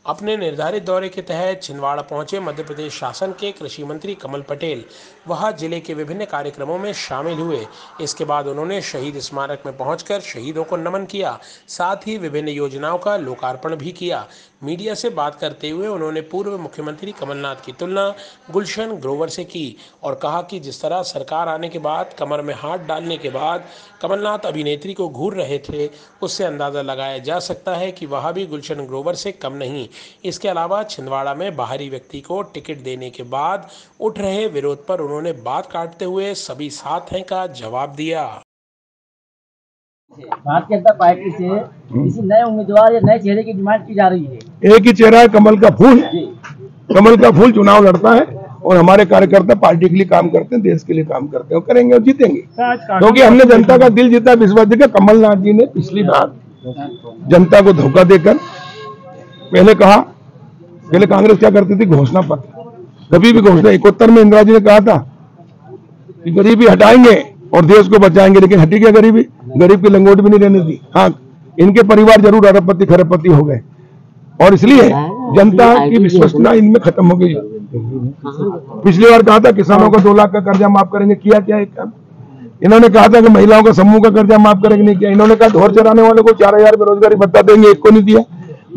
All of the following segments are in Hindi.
अपने निर्धारित दौरे के तहत छिंदवाड़ा पहुंचे मध्य प्रदेश शासन के कृषि मंत्री कमल पटेल वहां जिले के विभिन्न कार्यक्रमों में शामिल हुए। इसके बाद उन्होंने शहीद स्मारक में पहुंचकर शहीदों को नमन किया, साथ ही विभिन्न योजनाओं का लोकार्पण भी किया। मीडिया से बात करते हुए उन्होंने पूर्व मुख्यमंत्री कमलनाथ की तुलना गुलशन ग्रोवर से की और कहा कि जिस तरह सरकार आने के बाद कमर में हाथ डालने के बाद कमलनाथ अभिनेत्री को घूर रहे थे, उससे अंदाजा लगाया जा सकता है कि वह भी गुलशन ग्रोवर से कम नहीं। इसके अलावा छिंदवाड़ा में बाहरी व्यक्ति को टिकट देने के बाद उठ रहे विरोध पर उन्होंने बात काटते हुए सभी साथ हैं का जवाब दिया। भारतीय जनता पार्टी से किसी नए उम्मीदवार या नए चेहरे की डिमांड की जा रही है। एक ही चेहरा है, कमल का फूल। कमल का फूल चुनाव लड़ता है और हमारे कार्यकर्ता पार्टी के लिए काम करते हैं, देश के लिए काम करते हैं और करेंगे और जीतेंगे, क्योंकि हमने जनता का दिल जीता, विश्वास जीता। कमलनाथ जी ने पिछली बार जनता को धोखा देकर पहले कांग्रेस क्या करती थी, घोषणा पत्र, कभी भी घोषणा। 71 में इंदिरा जी ने कहा था कि गरीबी हटाएंगे और देश को बचाएंगे, लेकिन हटी क्या गरीबी? गरीब की लंगोट भी नहीं रहने दी। हाँ, इनके परिवार जरूर अरबपति खरबपति हो गए और इसलिए जनता की विश्वसनीयता इनमें खत्म हो गई। पिछली बार कहा था किसानों का 2 लाख का कर्जा माफ करेंगे, किया क्या एक काम? इन्होंने कहा था कि महिलाओं का समूह का कर्जा माफ करेंगे, नहीं किया। इन्होंने कहा ढोर चराने वाले को 4000 बेरोजगारी भत्ता देंगे, एक को नहीं दिया।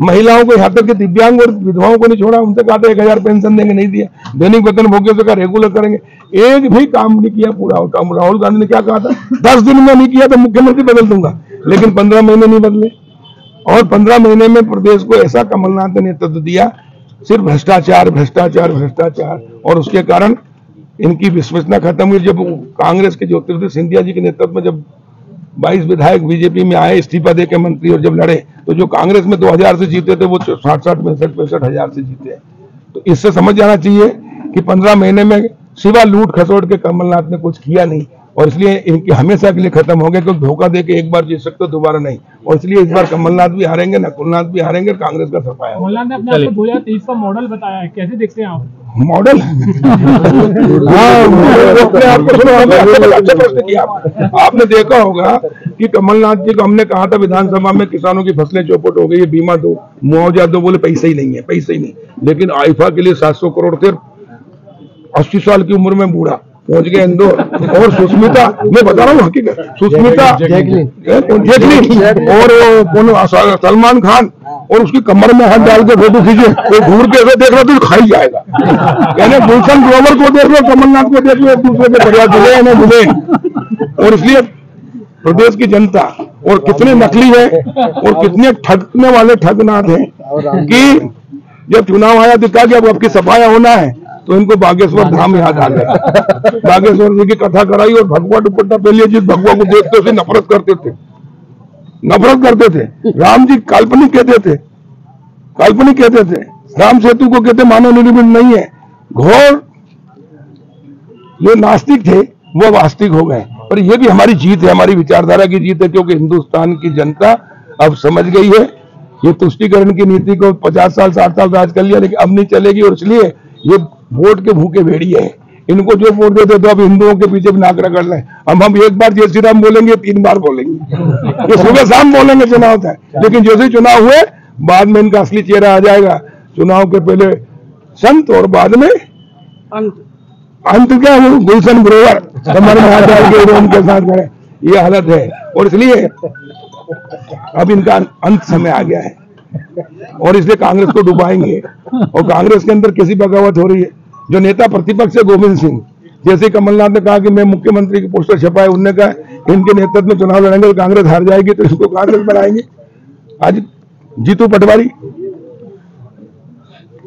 महिलाओं को, यहाँ तक कि दिव्यांग और विधवाओं को नहीं छोड़ा, उनसे कहा था 1000 पेंशन देंगे, नहीं दिया। दैनिक वेतन भोगियों का रेगुलर करेंगे, एक भी काम नहीं किया पूरा। राहुल गांधी ने क्या कहा था, 10 दिन में नहीं किया तो मुख्यमंत्री बदल दूंगा, लेकिन 15 महीने नहीं बदले। और 15 महीने में प्रदेश को ऐसा कमलनाथ ने नेतृत्व दिया, सिर्फ भ्रष्टाचार भ्रष्टाचार भ्रष्टाचार, और उसके कारण इनकी विश्वसनीयता खत्म हुई। जब कांग्रेस के ज्योतिरादित्य सिंधिया जी के नेतृत्व में जब 22 विधायक बीजेपी में आए इस्तीफा देकर मंत्री, और जब लड़े तो जो कांग्रेस में 2000 से जीते थे वो 60-60 65 हजार से जीते। तो इससे समझ जाना चाहिए कि 15 महीने में सिवा लूट खसोट के कमलनाथ ने कुछ किया नहीं, और इसलिए इनकी हमेशा के लिए खत्म हो गया, क्योंकि धोखा देके एक बार जीत सकते दोबारा नहीं। और इसलिए इस बार कमलनाथ भी हारेंगे, नकुलनाथ भी हारेंगे, कांग्रेस का सफाया। कमलनाथ ने अपने आप को 2023 का मॉडल बताया है, कैसे देखते हैं आप? मॉडल? अच्छा प्रश्न किया। आपने देखा होगा कि कमलनाथ जी को हमने कहा था विधानसभा में किसानों की फसलें चौपट हो गई, बीमा दो, मुआवजा दो, बोले पैसे ही नहीं है, पैसे ही नहीं। लेकिन आईफा के लिए 700 करोड़ थे, 80 साल की उम्र में बूढ़ा पहुंच गए इंदौर। और सुष्मिता, मैं बता रहा हूँ हकीकत, सुष्मिता जैकलिन और सलमान खान, और उसकी कमर में हाथ डाल के फोटो खींचे, कोई घूर के ऐसे देख रहा तो खाई जाएगा। यानी गुलशन ग्रोवर को देख लो, कमलनाथ को देख लो, एक दूसरे के बढ़िया जुड़े ना जुड़े। और इसलिए प्रदेश की जनता, और कितने नकली है और कितने ठगने वाले ठगनाथ हैं कि जब चुनाव आया तो कहा कि अब आपकी सफाया होना है, तो इनको बागेश्वर धाम याद आ गया। बागेश्वर जी की कथा कराई और भगवा दुपट्टा पहले जिस भगवा को देखते उसे नफरत करते थे। राम जी काल्पनिक कहते थे, राम सेतु को कहते मानव निर्मित नहीं है। घोर जो नास्तिक थे वो वास्तविक हो गए। और ये भी हमारी जीत है, हमारी विचारधारा की जीत है, क्योंकि हिंदुस्तान की जनता अब समझ गई है। ये तुष्टीकरण की नीति को 50 साल 60 साल राज कर लिया, लेकिन अब नहीं चलेगी। और इसलिए ये वोट के भूखे भेड़िए हैं, इनको जो वोट देते तो अब हिंदुओं के पीछे भी नाक रगड़ लें। हम एक बार जय श्री राम बोलेंगे, 3 बार बोलेंगे, ये सुबह शाम बोलेंगे चुनाव था। लेकिन जैसे चुनाव हुए बाद में इनका असली चेहरा आ जाएगा। चुनाव के पहले संत और बाद में अंत क्या, गुलशन ग्रोवर कमर में हाथ डाल के उनके साथ खड़े, ये हालत है। और इसलिए अब इनका अंत समय आ गया है, और इसलिए कांग्रेस को डुबाएंगे। और कांग्रेस के अंदर कैसी बगावत हो रही है, जो नेता प्रतिपक्ष है गोविंद सिंह, जैसे कमलनाथ ने कहा कि मैं मुख्यमंत्री की पोस्टर छपाए, उन्होंने कहा इनके नेतृत्व में चुनाव लड़ेंगे तो कांग्रेस हार जाएगी, तो इसको कांग्रेस बनाएंगे। आज जीतू पटवारी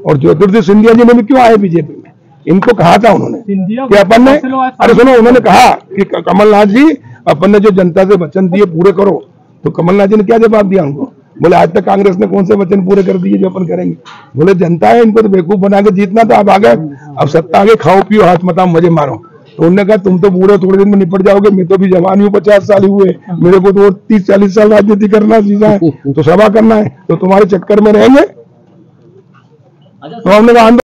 और ज्योतिरादित्य सिंधिया जी ने भी क्यों आए बीजेपी में? इनको कहा था उन्होंने कि अपन ने, अरे सुनो, उन्होंने कहा कि कमलनाथ जी अपन ने जो जनता से वचन दिए पूरे करो। तो कमलनाथ जी ने क्या जवाब दिया उनको? बोले आज तक कांग्रेस ने कौन से वचन पूरे कर दिए जो अपन करेंगे? बोले जनता है, इनको तो बेवकूफ बना के जीतना था, अब आ गए, अब सत्ता आगे, खाओ पियो हाथ मताओ मजे मारो। तो उन्होंने कहा तुम तो बूढ़े थोड़े दिन में निपट जाओगे, मैं तो भी जवान हूँ, 50 साल हुए, मेरे को तो 30-40 साल राजनीति करना सीखा है, तो सभा करना है, तो तुम्हारे चक्कर में रहेंगे। तो हमने कहा